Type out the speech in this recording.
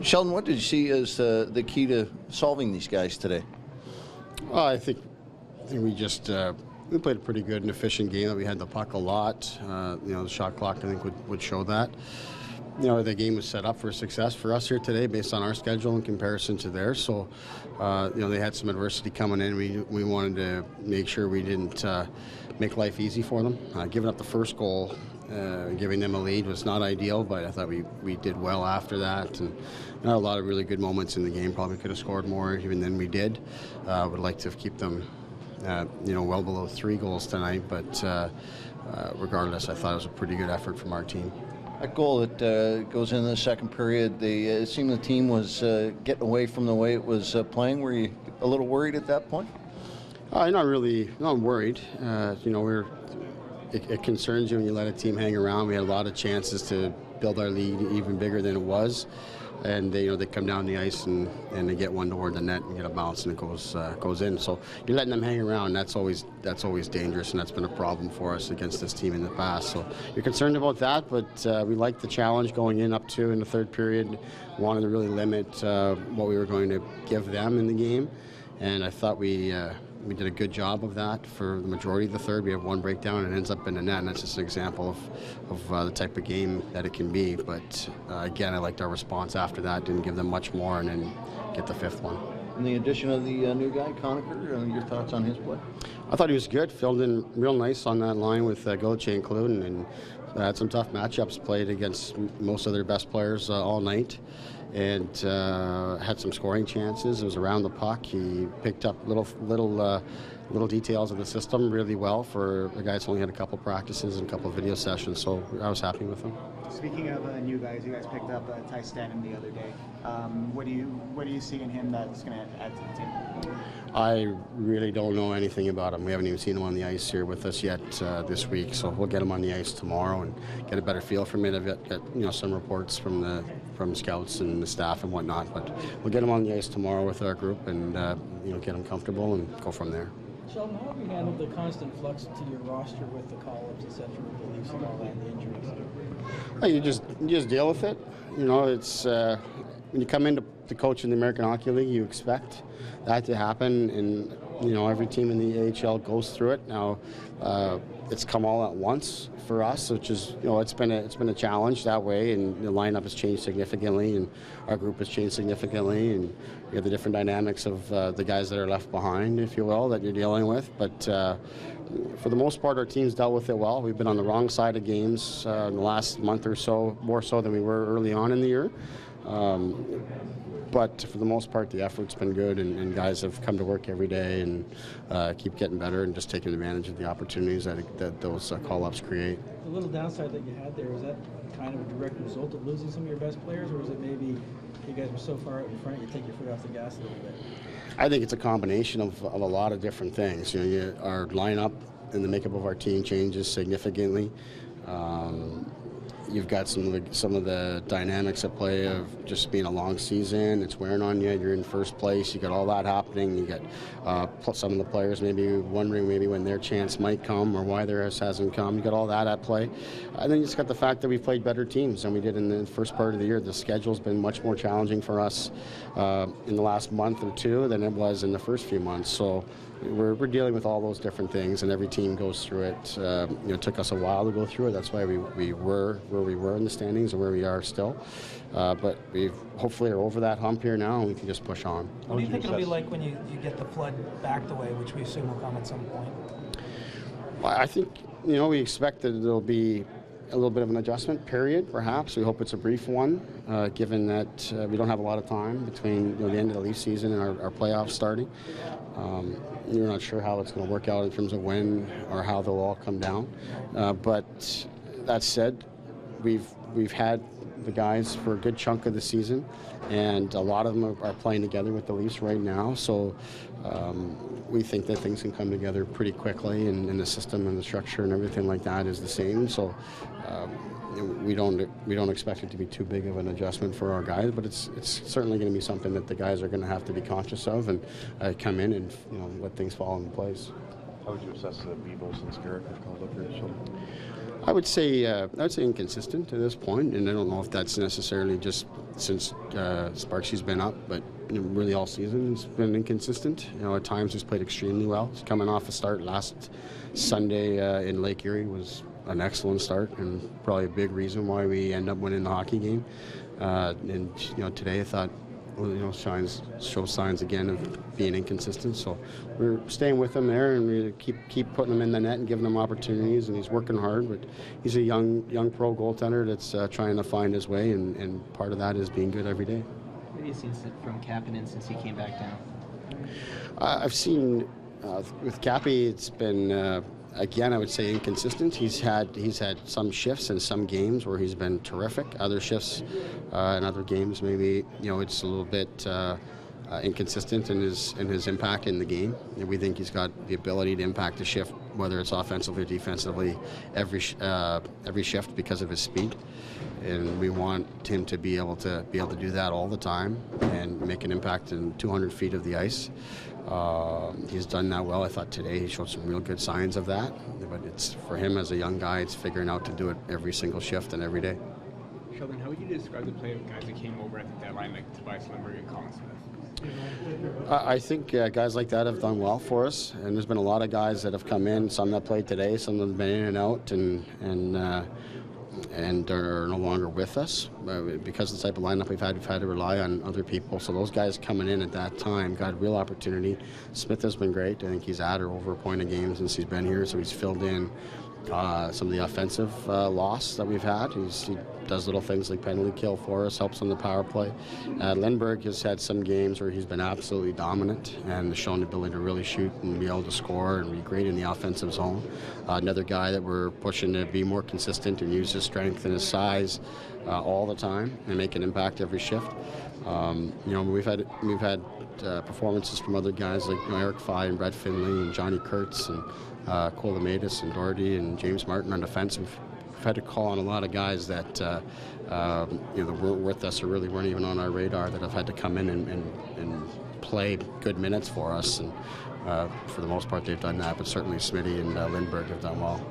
Sheldon, what did you see as the key to solving these guys today? Well, I think we just we played a pretty good and efficient game. We had the puck a lot. The shot clock I think would show that. The game was set up for success for us here today based on our schedule in comparison to theirs. So, they had some adversity coming in. We wanted to make sure we didn't make life easy for them. Giving up the first goal, giving them a lead was not ideal, but I thought we did well after that. And a lot of really good moments in the game. Probably could have scored more even than we did. Would like to keep them, well below 3 goals tonight. But regardless, I thought it was a pretty good effort from our team. That goal that goes in the second period, it seemed the team was getting away from the way it was playing. Were you a little worried at that point? Not really. Not worried. It concerns you when you let a team hang around. We had a lot of chances to build our lead even bigger than it was, and they come down the ice and they get one toward the net and get a bounce and it goes in. So you're letting them hang around. That's always dangerous, and that's been a problem for us against this team in the past. So you're concerned about that, but we liked the challenge going in up to in the third period. Wanted to really limit what we were going to give them in the game, and I thought we did a good job of that for the majority of the third. We have one breakdown and it ends up in the net, and that's just an example of the type of game that it can be. But again, I liked our response after that. Didn't give them much more, and then get the fifth one. And the addition of the new guy, Conacher, your thoughts on his play? I thought he was good. Filled in real nice on that line with Gauthier and Cluden, and had some tough matchups. Played against most of their best players all night. And had some scoring chances. It was around the puck. He picked up little details of the system really well for a guy that's only had a couple practices and a couple video sessions. So I was happy with him. Speaking of new guys, you guys picked up Ty Stanton the other day. What do you see in him that's going to add to the team? I really don't know anything about him. We haven't even seen him on the ice here with us yet this week. So we'll get him on the ice tomorrow and get a better feel from it. I've got some reports from scouts and the staff and whatnot. But we'll get him on the ice tomorrow with our group and get him comfortable and go from there. Sheldon, how have you handled the constant flux to your roster with the call-ups, etc., with the Leafs and all that, and the injuries? You just deal with it. It's when you come into the coach in the American Hockey League, you expect that to happen, and every team in the AHL goes through it. Now, it's come all at once for us, which is it's been a challenge that way, and the lineup has changed significantly, and our group has changed significantly, and you have the different dynamics of the guys that are left behind, if you will, that you're dealing with. But for the most part, our team's dealt with it well. We've been on the wrong side of games in the last month or so, more so than we were early on in the year. But for the most part, the effort's been good, and guys have come to work every day and keep getting better and just taking advantage of the opportunities that those call-ups create. The little downside that you had there, was that kind of a direct result of losing some of your best players, or was it maybe you guys were so far out in front you take your foot off the gas a little bit? I think it's a combination of a lot of different things. Our lineup and the makeup of our team changes significantly. You've got some of the dynamics at play of just being a long season. It's wearing on you. You're in first place. You got all that happening. You got some of the players maybe wondering maybe when their chance might come or why theirs hasn't come. You got all that at play. And then you just got the fact that we've played better teams than we did in the first part of the year. The schedule's been much more challenging for us in the last month or two than it was in the first few months. So we're dealing with all those different things, and every team goes through it. It took us a while to go through it. That's why we were where we were in the standings and where we are still. But we hopefully are over that hump here now, and we can just push on. What do you think it'll be like when you get the flood backed away, which we assume will come at some point? Well, I think we expect that there'll be a little bit of an adjustment period, perhaps. We hope it's a brief one, given that we don't have a lot of time between the end of the Leaf season and our playoffs starting. You're not sure how it's going to work out in terms of when or how they'll all come down. But that said, we've had the guys for a good chunk of the season, and a lot of them are playing together with the Leafs right now. So we think that things can come together pretty quickly, and the system and the structure and everything like that is the same. So we don't expect it to be too big of an adjustment for our guys, but it's certainly going to be something that the guys are going to have to be conscious of and come in and let things fall into place. How would you assess the Beavos and Scarrick have called up here? I would say inconsistent at this point, and I don't know if that's necessarily just since Sparksy's been up, but really all season it's been inconsistent. At times he's played extremely well. He's coming off a start last Sunday in Lake Erie was an excellent start, and probably a big reason why we end up winning the hockey game. And today I thought, shows signs again of being inconsistent. So we're staying with him there, and we keep putting him in the net and giving him opportunities. And he's working hard, but he's a young pro goaltender that's trying to find his way, and part of that is being good every day. What have you seen from Kapanen since he came back down? I've seen with Cappy, it's been. Again, I would say inconsistent. He's had some shifts in some games where he's been terrific. Other shifts in other games, maybe it's a little bit inconsistent in his impact in the game. And we think he's got the ability to impact the shift, whether it's offensively or defensively, every shift because of his speed. And we want him to be able to do that all the time and make an impact in 200 feet of the ice. He's done that well. I thought today he showed some real good signs of that. But it's for him as a young guy, it's figuring out to do it every single shift and every day. Sheldon, how would you describe the play of guys that came over at the deadline, like Tobias Lindbergh and Colin Smith? I think guys like that have done well for us, and there's been a lot of guys that have come in, some that played today, some that have been in and out, and are no longer with us. Because of the type of lineup we've had to rely on other people. So those guys coming in at that time got real opportunity. Smith has been great. I think he's added over a point a game since he's been here, so he's filled in some of the offensive loss that we've had. He does little things like penalty kill for us, helps on the power play. Lindbergh has had some games where he's been absolutely dominant and shown the ability to really shoot and be able to score and be great in the offensive zone. Another guy that we're pushing to be more consistent and use his strength and his size all the time and make an impact every shift. We've had performances from other guys like Eric Fye and Brett Finley and Johnny Kurtz and Cole Amatis and Doherty and James Martin on defense. We've had to call on a lot of guys that that weren't with us or really weren't even on our radar that have had to come in and play good minutes for us. And for the most part, they've done that. But certainly Smitty and Lindbergh have done well.